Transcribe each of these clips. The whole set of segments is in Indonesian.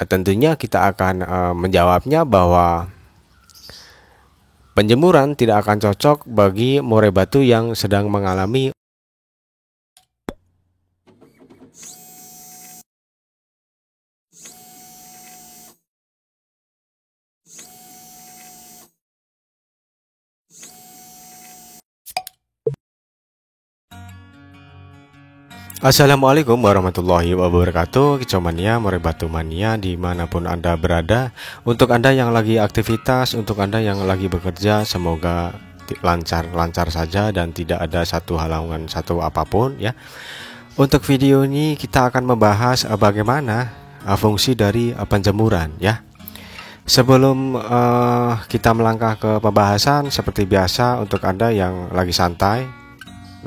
Tentunya kita akan menjawabnya bahwa penjemuran tidak akan cocok bagi murai batu yang sedang mengalami. Assalamualaikum warahmatullahi wabarakatuh. Kicomania, murai batu mania, dimanapun Anda berada. Untuk Anda yang lagi aktivitas, untuk Anda yang lagi bekerja, semoga lancar saja dan tidak ada satu halangan satu apapun ya. Untuk video ini kita akan membahas bagaimana fungsi dari penjemuran ya. Sebelum kita melangkah ke pembahasan, seperti biasa untuk Anda yang lagi santai,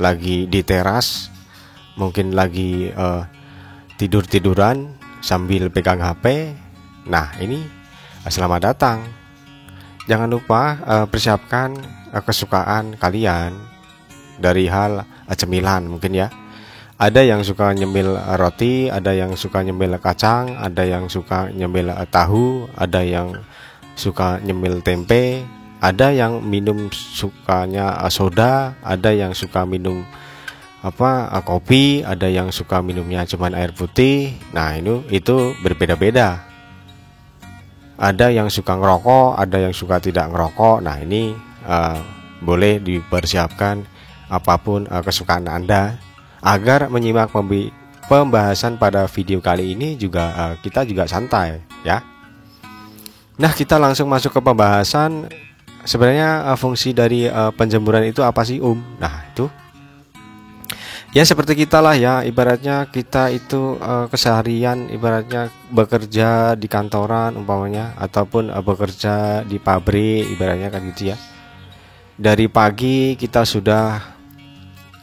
lagi di teras, mungkin lagi tidur-tiduran sambil pegang HP. Nah, ini selamat datang. Jangan lupa persiapkan kesukaan kalian dari hal cemilan mungkin ya. Ada yang suka nyemil roti, ada yang suka nyemil kacang, ada yang suka nyemil tahu, ada yang suka nyemil tempe, ada yang minum sukanya soda, ada yang suka minum kopi, ada yang suka minumnya cuman air putih. Nah, itu berbeda-beda. Ada yang suka ngerokok, ada yang suka tidak ngerokok. Nah, ini boleh dipersiapkan apapun kesukaan Anda agar menyimak pembahasan pada video kali ini juga kita juga santai ya. Nah, kita langsung masuk ke pembahasan. Sebenarnya fungsi dari penjemuran itu apa sih, Nah, itu ya seperti kita lah ya, ibaratnya kita itu keseharian, ibaratnya bekerja di kantoran umpamanya, ataupun bekerja di pabrik, ibaratnya kan gitu ya. Dari pagi kita sudah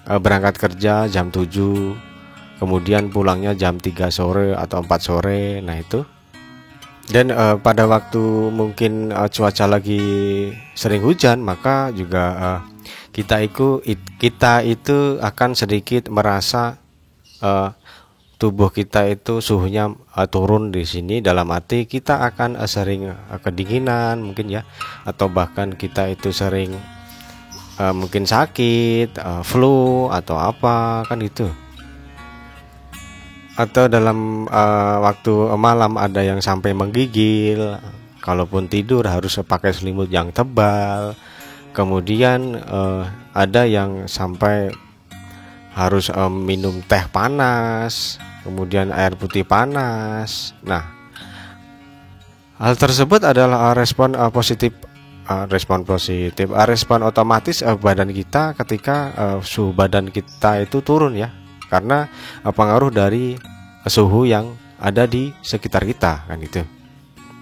berangkat kerja jam 7, kemudian pulangnya jam 3 sore atau 4 sore. Nah itu. Dan pada waktu mungkin cuaca lagi sering hujan, maka juga kita itu akan sedikit merasa tubuh kita itu suhunya turun di sini. Dalam arti kita akan sering kedinginan mungkin ya, atau bahkan kita itu sering mungkin sakit, flu atau apa kan itu. Atau dalam waktu malam ada yang sampai menggigil. Kalaupun tidur harus pakai selimut yang tebal. Kemudian ada yang sampai harus minum teh panas, kemudian air putih panas. Nah, hal tersebut adalah respon otomatis badan kita ketika suhu badan kita itu turun ya, karena pengaruh dari suhu yang ada di sekitar kita kan itu.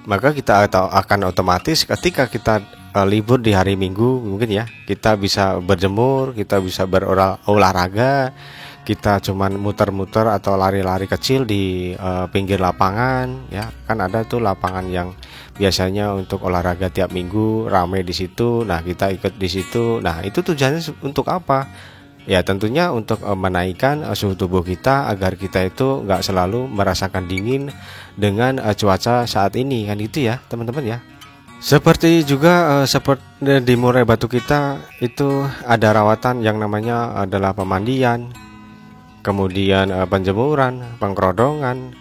Maka kita akan otomatis ketika kita libur di hari Minggu mungkin ya, kita bisa berjemur, kita bisa berolahraga, kita cuman muter-muter atau lari-lari kecil di pinggir lapangan ya. Kan ada tuh lapangan yang biasanya untuk olahraga tiap minggu ramai di situ. Nah, kita ikut di situ. Nah, itu tujuannya untuk apa? Ya tentunya untuk menaikkan suhu tubuh kita agar kita itu nggak selalu merasakan dingin dengan cuaca saat ini kan itu ya teman-teman ya. Seperti juga seperti di murai batu kita itu ada rawatan yang namanya adalah pemandian, kemudian penjemuran, pengkerodongan,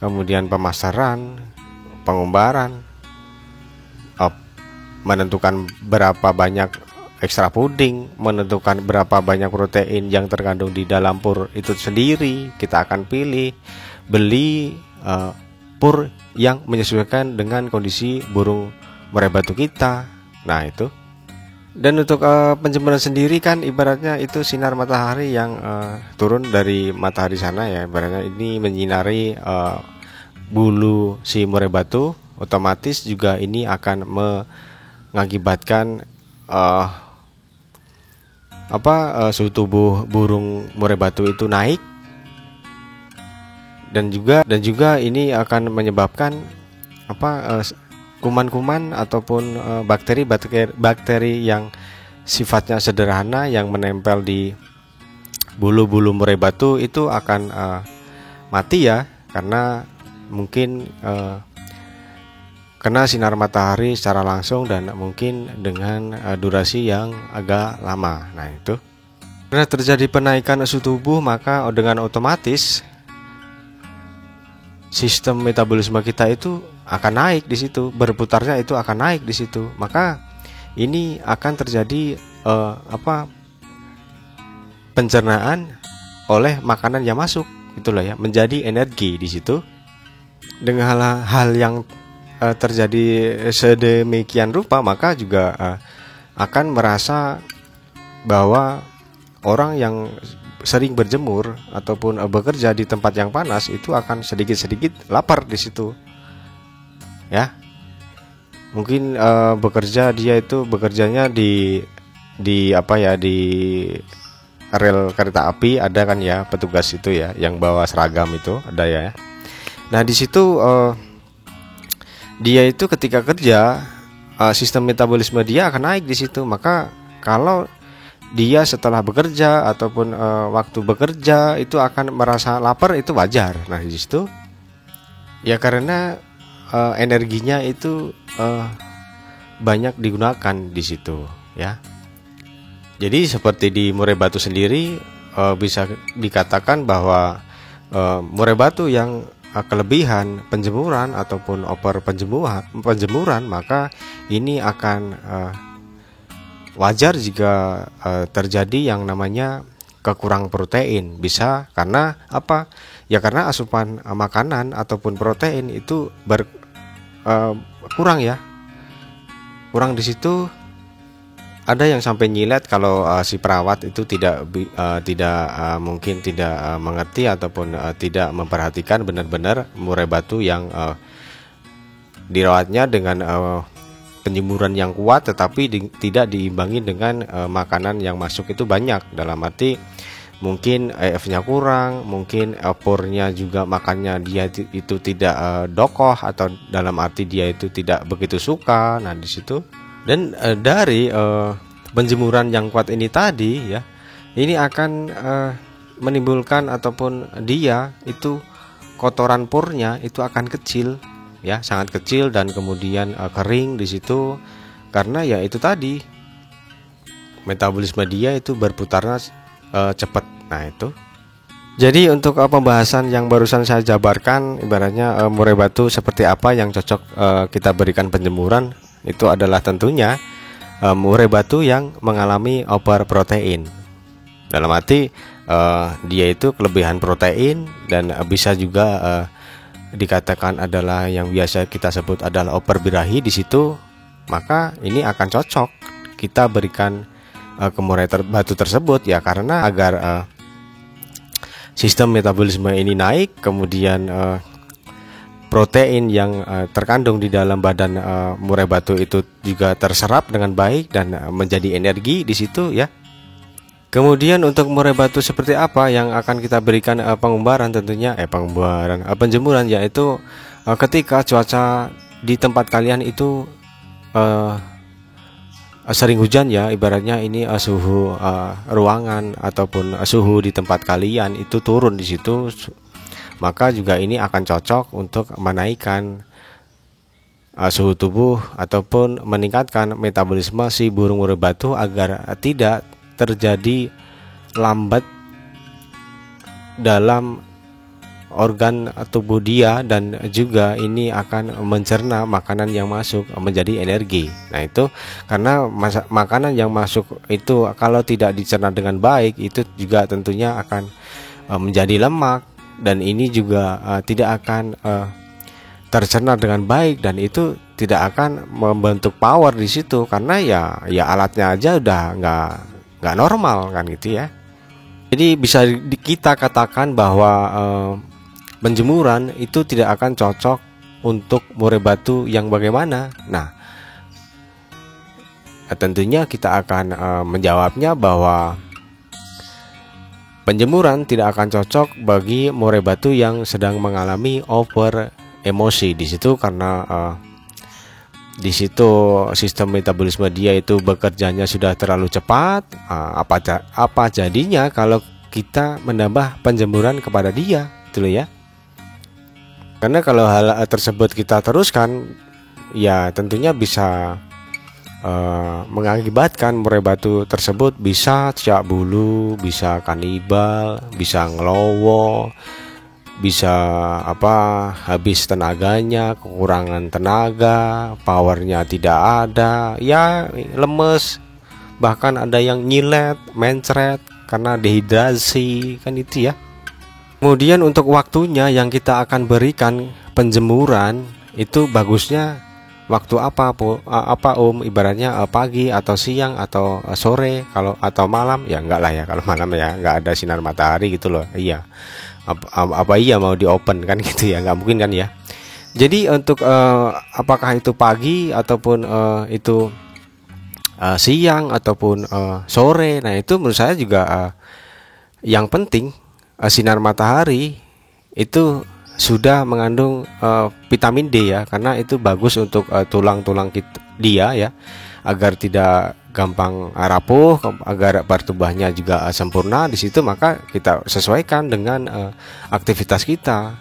kemudian pemasaran, pengumbaran, menentukan berapa banyak ekstra puding, menentukan berapa banyak protein yang terkandung di dalam pur itu sendiri. Kita akan beli pur yang menyesuaikan dengan kondisi burung murai batu kita. Nah itu. Dan untuk penjemuran sendiri kan ibaratnya itu sinar matahari yang turun dari matahari sana ya. Ibaratnya ini menyinari bulu si murai batu, otomatis juga ini akan mengakibatkan suhu tubuh burung murai batu itu naik. Dan juga ini akan menyebabkan kuman-kuman ataupun bakteri yang sifatnya sederhana yang menempel di bulu-bulu murai batu itu akan mati ya, karena mungkin kena sinar matahari secara langsung dan mungkin dengan durasi yang agak lama. Nah itu karena terjadi penaikan suhu tubuh, maka dengan otomatis sistem metabolisme kita itu akan naik di situ, berputarnya itu akan naik di situ. Maka ini akan terjadi pencernaan oleh makanan yang masuk, itulah ya, menjadi energi di situ. Dengan hal yang terjadi sedemikian rupa, maka juga akan merasa bahwa orang yang sering berjemur ataupun bekerja di tempat yang panas itu akan sedikit-sedikit lapar di situ, ya. Mungkin bekerjanya di rel kereta api, ada kan ya petugas itu ya yang bawa seragam itu, ada ya. Nah di situ dia itu ketika kerja, sistem metabolisme dia akan naik di situ. Maka kalau dia setelah bekerja ataupun waktu bekerja itu akan merasa lapar, itu wajar. Nah di situ ya karena energinya itu banyak digunakan di situ, ya. Jadi seperti di murai batu sendiri bisa dikatakan bahwa murai batu yang kelebihan penjemuran ataupun over penjemuran, maka ini akan wajar jika terjadi yang namanya kekurang protein. Bisa karena apa? Ya karena asupan makanan ataupun protein itu kurang ya. Kurang di situ. Ada yang sampai nyilet kalau si perawat itu mungkin tidak mengerti ataupun tidak memperhatikan benar-benar murai batu yang dirawatnya dengan penjemuran yang kuat, tetapi tidak diimbangi dengan makanan yang masuk itu banyak. Dalam arti mungkin EF-nya kurang, mungkin pornya juga makannya dia itu tidak dokoh, atau dalam arti dia itu tidak begitu suka. Nah di situ. Dan dari penjemuran yang kuat ini tadi ya, ini akan menimbulkan ataupun dia itu kotoran pornya itu akan kecil ya, sangat kecil, dan kemudian kering di situ karena ya itu tadi metabolisme dia itu berputarnya cepat. Nah itu. Jadi untuk pembahasan yang barusan saya jabarkan, ibaratnya murai batu seperti apa yang cocok kita berikan penjemuran, itu adalah tentunya murai batu yang mengalami over protein. Dalam arti dia itu kelebihan protein, dan bisa juga dikatakan adalah yang biasa kita sebut adalah over birahi di situ. Maka ini akan cocok kita berikan ke murai batu tersebut ya, karena agar sistem metabolisme ini naik, kemudian protein yang terkandung di dalam badan murai batu itu juga terserap dengan baik dan menjadi energi di situ ya. Kemudian untuk murai batu seperti apa yang akan kita berikan penjemuran, yaitu ketika cuaca di tempat kalian itu sering hujan ya, ibaratnya ini suhu ruangan ataupun suhu di tempat kalian itu turun di situ, maka juga ini akan cocok untuk menaikkan suhu tubuh ataupun meningkatkan metabolisme si burung murai batu agar tidak terjadi lambat dalam organ tubuh dia, dan juga ini akan mencerna makanan yang masuk menjadi energi. Nah itu karena makanan yang masuk itu kalau tidak dicerna dengan baik, itu juga tentunya akan menjadi lemak, dan ini juga tidak akan tercerna dengan baik, dan itu tidak akan membentuk power di situ, karena ya alatnya aja udah nggak normal kan gitu ya. Jadi bisa kita katakan bahwa penjemuran itu tidak akan cocok untuk murai batu yang bagaimana. Nah tentunya kita akan menjawabnya bahwa penjemuran tidak akan cocok bagi murai batu yang sedang mengalami over emosi di situ, karena di situ sistem metabolisme dia itu bekerjanya sudah terlalu cepat. Apa jadinya kalau kita menambah penjemuran kepada dia, gitu loh ya. Karena kalau hal tersebut kita teruskan, ya tentunya bisa mengakibatkan murai batu tersebut bisa cak bulu, bisa kanibal, bisa ngelowo, bisa habis tenaganya, kekurangan tenaga, powernya tidak ada, ya lemes, bahkan ada yang nyilet, mencret karena dehidrasi, kan itu ya. Kemudian untuk waktunya yang kita akan berikan penjemuran itu bagusnya waktu apa ibaratnya pagi atau siang atau sore, kalau atau malam ya enggak lah ya, kalau malam ya enggak ada sinar matahari gitu loh. Iya, apa iya mau di open kan gitu ya, nggak mungkin kan ya. Jadi untuk apakah itu pagi ataupun itu siang ataupun sore, nah itu menurut saya juga yang penting sinar matahari itu sudah mengandung vitamin D ya, karena itu bagus untuk tulang-tulang dia ya, agar tidak gampang rapuh, agar pertumbuhannya juga sempurna di situ. Maka kita sesuaikan dengan aktivitas kita.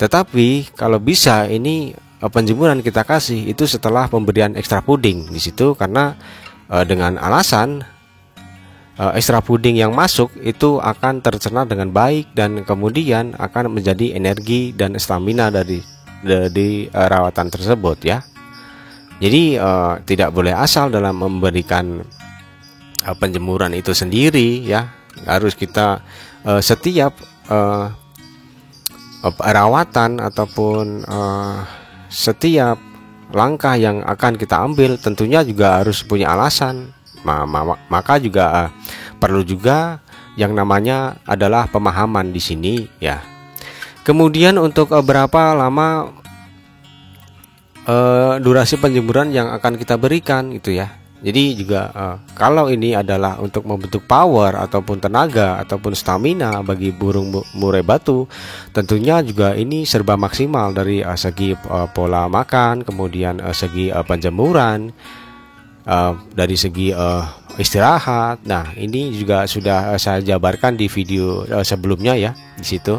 Tetapi kalau bisa ini penjemuran kita kasih itu setelah pemberian ekstra puding di situ, karena dengan alasan ekstra puding yang masuk itu akan tercerna dengan baik dan kemudian akan menjadi energi dan stamina dari rawatan tersebut ya. Jadi tidak boleh asal dalam memberikan penjemuran itu sendiri ya. Harus kita setiap perawatan ataupun setiap langkah yang akan kita ambil tentunya juga harus punya alasan. Maka juga perlu juga yang namanya adalah pemahaman di sini ya. Kemudian untuk berapa lama durasi penjemuran yang akan kita berikan gitu ya. Jadi juga kalau ini adalah untuk membentuk power ataupun tenaga ataupun stamina bagi burung murai batu, tentunya juga ini serba maksimal dari segi pola makan, kemudian segi penjemuran, dari segi istirahat. Nah, ini juga sudah saya jabarkan di video sebelumnya ya di situ.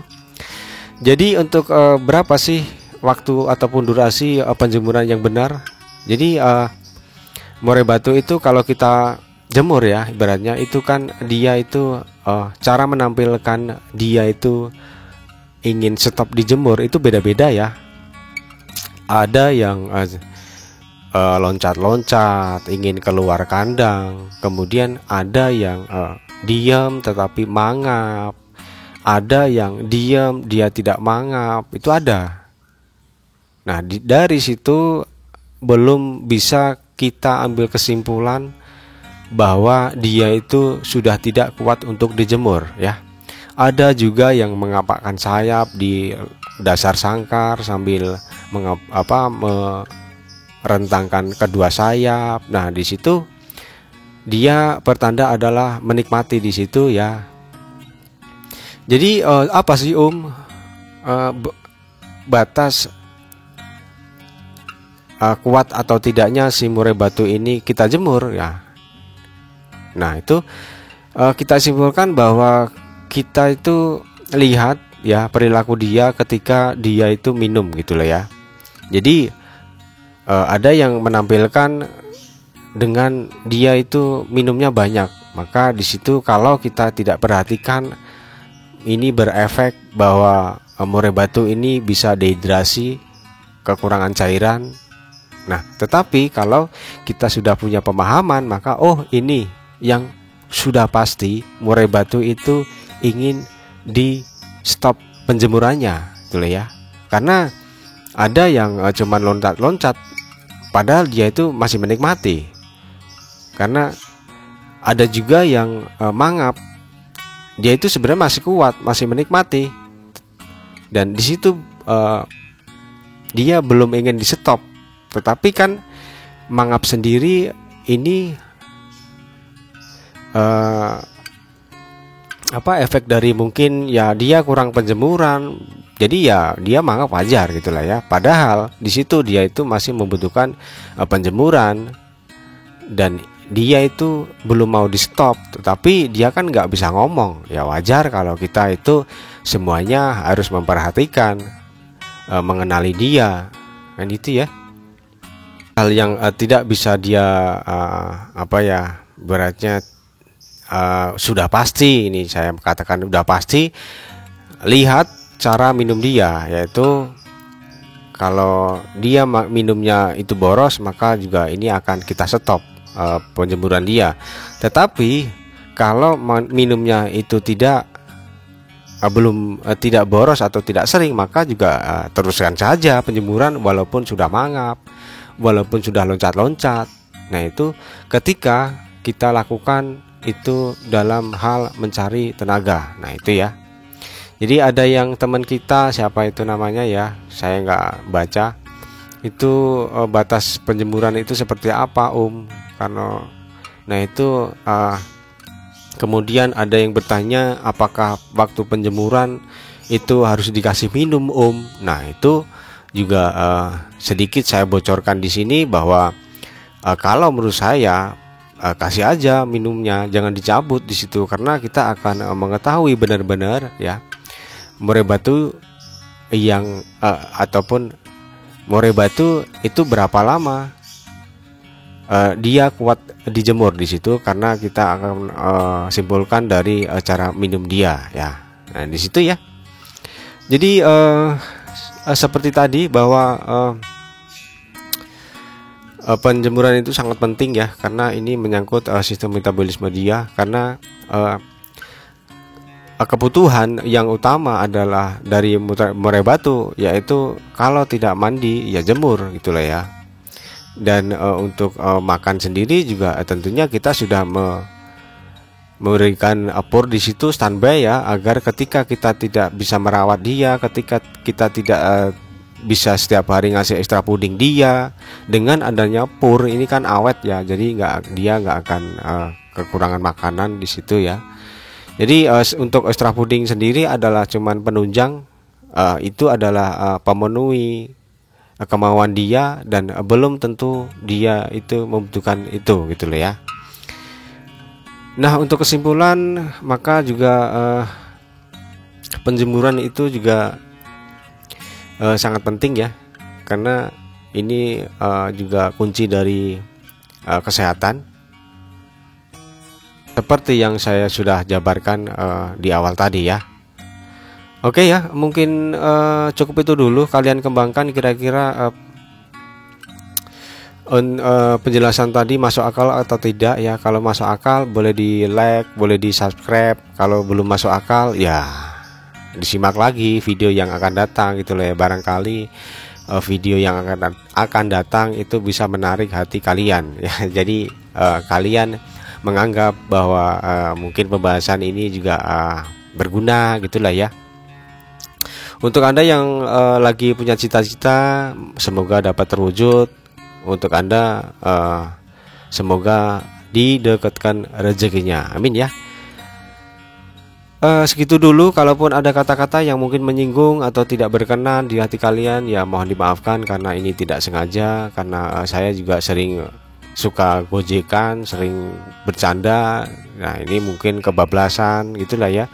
Jadi untuk berapa sih waktu ataupun durasi penjemuran yang benar? Jadi murai batu itu kalau kita jemur ya, ibaratnya itu kan dia itu cara menampilkan dia itu ingin stop dijemur itu beda-beda ya. Ada yang loncat-loncat ingin keluar kandang, kemudian ada yang diam tetapi mangap, ada yang diam dia tidak mangap, itu ada. Nah dari situ belum bisa kita ambil kesimpulan bahwa dia itu sudah tidak kuat untuk dijemur ya. Ada juga yang mengapakkan sayap di dasar sangkar sambil rentangkan kedua sayap. Nah, di situ dia pertanda adalah menikmati di situ ya. Jadi apa sih batas kuat atau tidaknya si murai batu ini kita jemur ya? Nah, itu kita simpulkan bahwa kita itu lihat ya perilaku dia ketika dia itu minum gitu loh ya. Jadi ada yang menampilkan dengan dia itu minumnya banyak, maka di situ kalau kita tidak perhatikan ini berefek bahwa murai batu ini bisa dehidrasi, kekurangan cairan. Nah, tetapi kalau kita sudah punya pemahaman, maka ini yang sudah pasti murai batu itu ingin di stop penjemurannya, gitu ya. Karena ada yang cuman loncat-loncat padahal dia itu masih menikmati. Karena ada juga yang mangap, dia itu sebenarnya masih kuat, masih menikmati. Dan di situ dia belum ingin di stop. Tetapi kan mangap sendiri ini efek dari mungkin ya dia kurang penjemuran. Jadi ya dia mangap wajar gitulah ya. Padahal di situ dia itu masih membutuhkan penjemuran dan dia itu belum mau di stop. Tetapi dia kan nggak bisa ngomong. Ya wajar kalau kita itu semuanya harus memperhatikan mengenali dia, kan itu ya. Hal yang tidak bisa dia beratnya sudah pasti, ini saya katakan sudah pasti, lihat cara minum dia, yaitu kalau dia minumnya itu boros, maka juga ini akan kita stop penjemuran dia. Tetapi kalau minumnya itu tidak boros atau tidak sering, maka juga teruskan saja penjemuran walaupun sudah mangap, walaupun sudah loncat-loncat. Nah, itu ketika kita lakukan itu dalam hal mencari tenaga. Nah, itu ya. Jadi ada yang teman kita, siapa itu namanya ya, saya nggak baca itu, batas penjemuran itu seperti apa karena nah itu kemudian ada yang bertanya apakah waktu penjemuran itu harus dikasih minum Nah, itu juga sedikit saya bocorkan di sini bahwa kalau menurut saya kasih aja minumnya, jangan dicabut di situ, karena kita akan mengetahui benar-benar ya murai batu yang ataupun murai batu itu berapa lama dia kuat dijemur di situ, karena kita akan simpulkan dari cara minum dia ya. Nah, di situ ya. Jadi seperti tadi bahwa penjemuran itu sangat penting ya, karena ini menyangkut sistem metabolisme dia, karena kebutuhan yang utama adalah dari murai batu, yaitu kalau tidak mandi ya jemur gitulah ya. Dan untuk makan sendiri juga tentunya kita sudah memberikan pur di situ standby ya, agar ketika kita tidak bisa merawat dia, ketika kita tidak bisa setiap hari ngasih ekstra puding dia, dengan adanya pur ini kan awet ya, jadi dia nggak akan kekurangan makanan di situ ya. Jadi untuk ekstra puding sendiri adalah cuman penunjang, itu adalah pemenuhi kemauan dia, dan belum tentu dia itu membutuhkan itu gitu loh ya. Nah, untuk kesimpulan, maka juga penjemuran itu juga sangat penting ya, karena ini juga kunci dari kesehatan, seperti yang saya sudah jabarkan di awal tadi ya. Oke ya, mungkin cukup itu dulu, kalian kembangkan kira-kira penjelasan tadi masuk akal atau tidak ya. Kalau masuk akal boleh di like, boleh di subscribe. Kalau belum masuk akal ya disimak lagi video yang akan datang gitu loh ya. Barangkali video yang akan datang itu bisa menarik hati kalian ya. Jadi kalian menganggap bahwa mungkin pembahasan ini juga berguna gitulah ya. Untuk Anda yang lagi punya cita-cita, semoga dapat terwujud. Untuk Anda semoga didekatkan rezekinya, amin ya. Segitu dulu. Kalaupun ada kata-kata yang mungkin menyinggung atau tidak berkenan di hati kalian, ya mohon dimaafkan, karena ini tidak sengaja, karena saya juga sering suka gojekan, sering bercanda. Nah, ini mungkin kebablasan gitulah ya.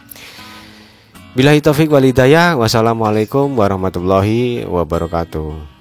Billahi taufik wal hidayah. Wassalamualaikum warahmatullahi wabarakatuh.